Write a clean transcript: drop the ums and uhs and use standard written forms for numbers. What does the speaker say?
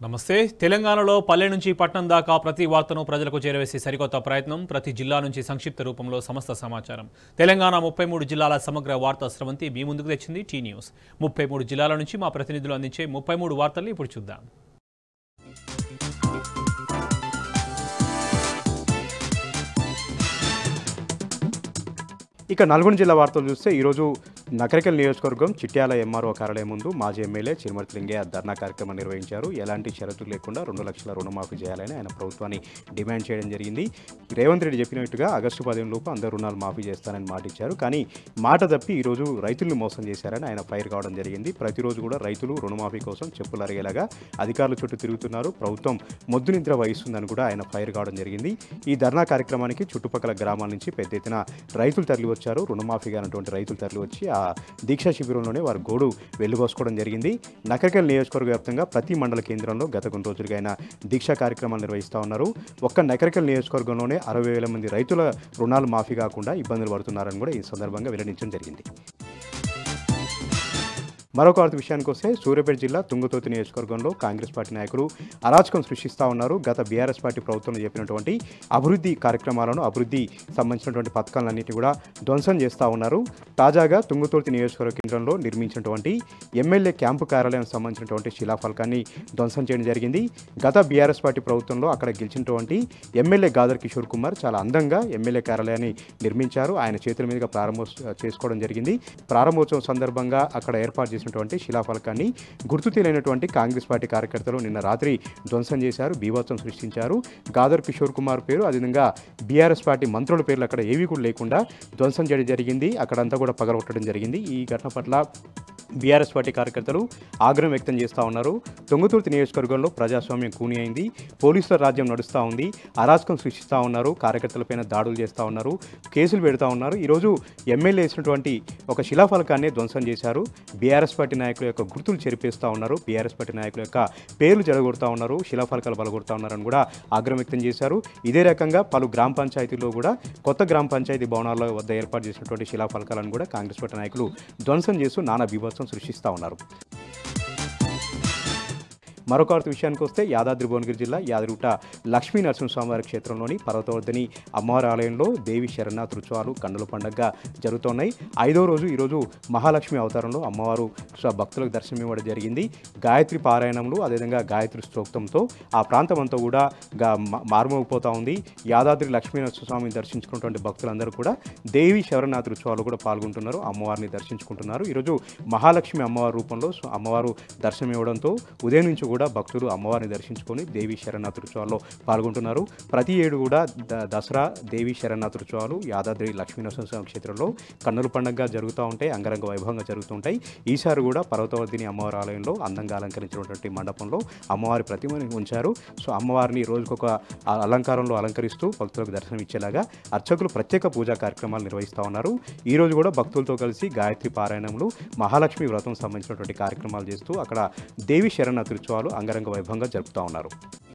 నమస్తే. తెలంగాణలో పల్లె నుంచి పట్టణం దాకా ప్రతి వార్తను ప్రజలకు చేరవేసే సరికొత్త ప్రయత్నం. ప్రతి జిల్లా నుంచి సంక్షిప్త రూపంలో సమస్త సమాచారం. తెలంగాణ 33 జిల్లాల సమగ్ర వార్తా స్రవంతి మీ ముందుకు తెచ్చింది టీ న్యూస్. 33 జిల్లాల నుంచి మా ప్రతినిధులు అందించే 33 వార్తల్ని ఇప్పుడు చూద్దాం. ఇక నల్గొండ జిల్లా వార్తలు చూస్తే ఈరోజు నకరికల్ నియోజకవర్గం చిట్యాల ఎంఆర్ఓ కార్యాలయం ముందు మాజీ ఎమ్మెల్యే చిరుమర్తి లింగయ్య ధర్నా కార్యక్రమం నిర్వహించారు. ఎలాంటి షరతులు లేకుండా 2 లక్షల రుణమాఫీ చేయాలని ఆయన ప్రభుత్వాన్ని డిమాండ్ చేయడం జరిగింది. రేవంత్ రెడ్డి చెప్పినట్టుగా ఆగస్టు 15 లోపు అందరు రుణాలు మాఫీ చేస్తానని మాట ఇచ్చారు. కానీ మాట తప్పి ఈరోజు రైతులను మోసం చేశారని ఆయన ఫైర్ కావడం జరిగింది. ప్రతిరోజు కూడా రైతులు రుణమాఫీ కోసం చెప్పులు అరిగేలాగా అధికారుల చుట్టూ తిరుగుతున్నారు. ప్రభుత్వం మొద్దు నిద్ర వహిస్తుందని కూడా ఆయన ఫైర్ కావడం జరిగింది. ఈ ధర్నా కార్యక్రమానికి చుట్టుపక్కల గ్రామాల నుంచి పెద్ద ఎత్తున రైతులు తరలి వచ్చారు. రుణమాఫీ కానటువంటి రైతులు తరలి వచ్చి ఆ దీక్షా శిబిరంలోనే వారు గోడు వెళ్లిపోసుకోవడం జరిగింది. నకరికల్ నియోజకవర్గ వ్యాప్తంగా ప్రతి మండల కేంద్రంలో గత కొన్ని రోజులుగా ఆయన దీక్షా కార్యక్రమాలు నిర్వహిస్తూ ఉన్నారు. ఒక్క నకరికల్ నియోజకవర్గంలోనే 60,000 మంది రైతుల రుణాలు మాఫీ కాకుండా ఇబ్బందులు పడుతున్నారని కూడా ఈ సందర్భంగా వెల్లడించడం జరిగింది. మరొక వార్త విషయానికి వస్తే సూర్యాపేట జిల్లా తుంగతుర్తి నియోజకవర్గంలో కాంగ్రెస్ పార్టీ నాయకులు అరాచకం సృష్టిస్తూ ఉన్నారు. గత బీఆర్ఎస్ పార్టీ ప్రభుత్వంలో చెప్పినటువంటి అభివృద్ధి కార్యక్రమాలను అభివృద్ధి సంబంధించినటువంటి పథకాలన్నింటినీ కూడా ధ్వంసం చేస్తూ ఉన్నారు. తాజాగా తుంగతుర్తి నియోజకవర్గ కేంద్రంలో నిర్మించినటువంటి ఎమ్మెల్యే క్యాంపు కార్యాలయం సంబంధించినటువంటి శిలాఫలకాన్ని ధ్వంసం చేయడం జరిగింది. గత బీఆర్ఎస్ పార్టీ ప్రభుత్వంలో అక్కడ గెలిచినటువంటి ఎమ్మెల్యే గాదర్ కిషోర్ కుమార్ చాలా అందంగా ఎమ్మెల్యే కార్యాలయాన్ని నిర్మించారు. ఆయన చేతుల మీదుగా ప్రారంభోత్సవం చేసుకోవడం జరిగింది. ప్రారంభోత్సవం సందర్భంగా అక్కడ ఏర్పాటు చేసినటువంటి శిలాఫలకాన్ని గుర్తు తెలియనటువంటి కాంగ్రెస్ పార్టీ కార్యకర్తలు నిన్న రాత్రి ధ్వంసం చేశారు, బీభత్సం సృష్టించారు. గాదర్ కిషోర్ కుమార్ పేరు, అదేవిధంగా బీఆర్ఎస్ పార్టీ మంత్రుల పేర్లు అక్కడ ఏవి కూడా లేకుండా ధ్వంసం చేయడం జరిగింది. అక్కడంతా కూడా పగలగొట్టడం జరిగింది. ఈ ఘటన పట్ల బీఆర్ఎస్ పార్టీ కార్యకర్తలు ఆగ్రహం వ్యక్తం చేస్తూ ఉన్నారు. తుంగతుర్తి నియోజకవర్గంలో ప్రజాస్వామ్యం కూని అయింది, పోలీసుల రాజ్యం నడుస్తూ ఉంది, అరాచకం సృష్టిస్తూ ఉన్నారు, కార్యకర్తలపైన దాడులు చేస్తూ ఉన్నారు, కేసులు పెడతా ఉన్నారు. ఈరోజు ఎమ్మెల్యే వేసినటువంటి ఒక శిలాఫలకాన్ని ధ్వంసం చేశారు. బీఆర్ఎస్ పార్టీ నాయకుల యొక్క గుర్తులు చెరిపేస్తూ ఉన్నారు, బీఆర్ఎస్ పార్టీ నాయకుల యొక్క పేర్లు జడగొడతా ఉన్నారు, శిలాఫలకాలు బలగొడతా ఉన్నారని కూడా ఆగ్రహం వ్యక్తం చేశారు. ఇదే రకంగా పలు గ్రామ పంచాయతీల్లో కూడా కొత్త గ్రామ పంచాయతీ భవనాల వద్ద ఏర్పాటు చేసినటువంటి శిలాఫలకాలను కూడా కాంగ్రెస్ పార్టీ నాయకులు ధ్వంసం చేస్తూ నానా బీభత్సం సృష్టిస్తూ ఉన్నారు. మరొక విషయానికి వస్తే యాదాద్రి భువనగిరి జిల్లా యాదగిరిగుట్ట లక్ష్మీ నరసింహస్వామివారి క్షేత్రంలోని పర్వతవర్ధిని అమ్మవారి ఆలయంలో దేవి శరణార్థి ఉత్సవాలు కన్నుల పండుగగా జరుగుతున్నాయి. 5వ రోజు ఈరోజు మహాలక్ష్మి అవతారంలో అమ్మవారు భక్తులకు దర్శనం ఇవ్వడం జరిగింది. గాయత్రి పారాయణములు, అదేవిధంగా గాయత్రి స్తోక్తంతో ఆ ప్రాంతం అంతా కూడా మారుమోగిపోతూ ఉంది. యాదాద్రి లక్ష్మీ నరసింహస్వామిని దర్శించుకున్నటువంటి భక్తులందరూ కూడా దేవి శరణార్థి ఉత్సవాలు కూడా పాల్గొంటున్నారు, అమ్మవారిని దర్శించుకుంటున్నారు. ఈరోజు మహాలక్ష్మి అమ్మవారి రూపంలో అమ్మవారు దర్శనం ఇవ్వడంతో ఉదయం నుంచి కూడా భక్తులు అమ్మవారిని దర్శించుకొని దేవి శరణార్థి ఉత్సవాల్లో పాల్గొంటున్నారు. ప్రతి ఏడు కూడా దసరా దేవి శరణార్థి ఉత్సవాలు యాదాద్రి లక్ష్మీ నరసింహస్వామి క్షేత్రంలో కన్నుల పండుగగా జరుగుతూ ఉంటాయి, అంగరంగ వైభవంగా జరుగుతూ ఉంటాయి. ఈసారి కూడా పర్వతవర్ధిని అమ్మవారి ఆలయంలో అందంగా అలంకరించినటువంటి మండపంలో అమ్మవారి ప్రతిమని ఉంచారు. సో అమ్మవారిని రోజుకొక అలంకారంలో అలంకరిస్తూ భక్తులకు దర్శనం ఇచ్చేలాగా అర్చకులు ప్రత్యేక పూజా కార్యక్రమాలు నిర్వహిస్తూ ఉన్నారు. ఈ రోజు కూడా భక్తులతో కలిసి గాయత్రి పారాయణములు, మహాలక్ష్మి వ్రతం సంబంధించినటువంటి కార్యక్రమాలు చేస్తూ అక్కడ దేవి శరణార్థి ఉత్సవాలు అంగరంగ వైభవంగా జరుపుతూ ఉన్నారు.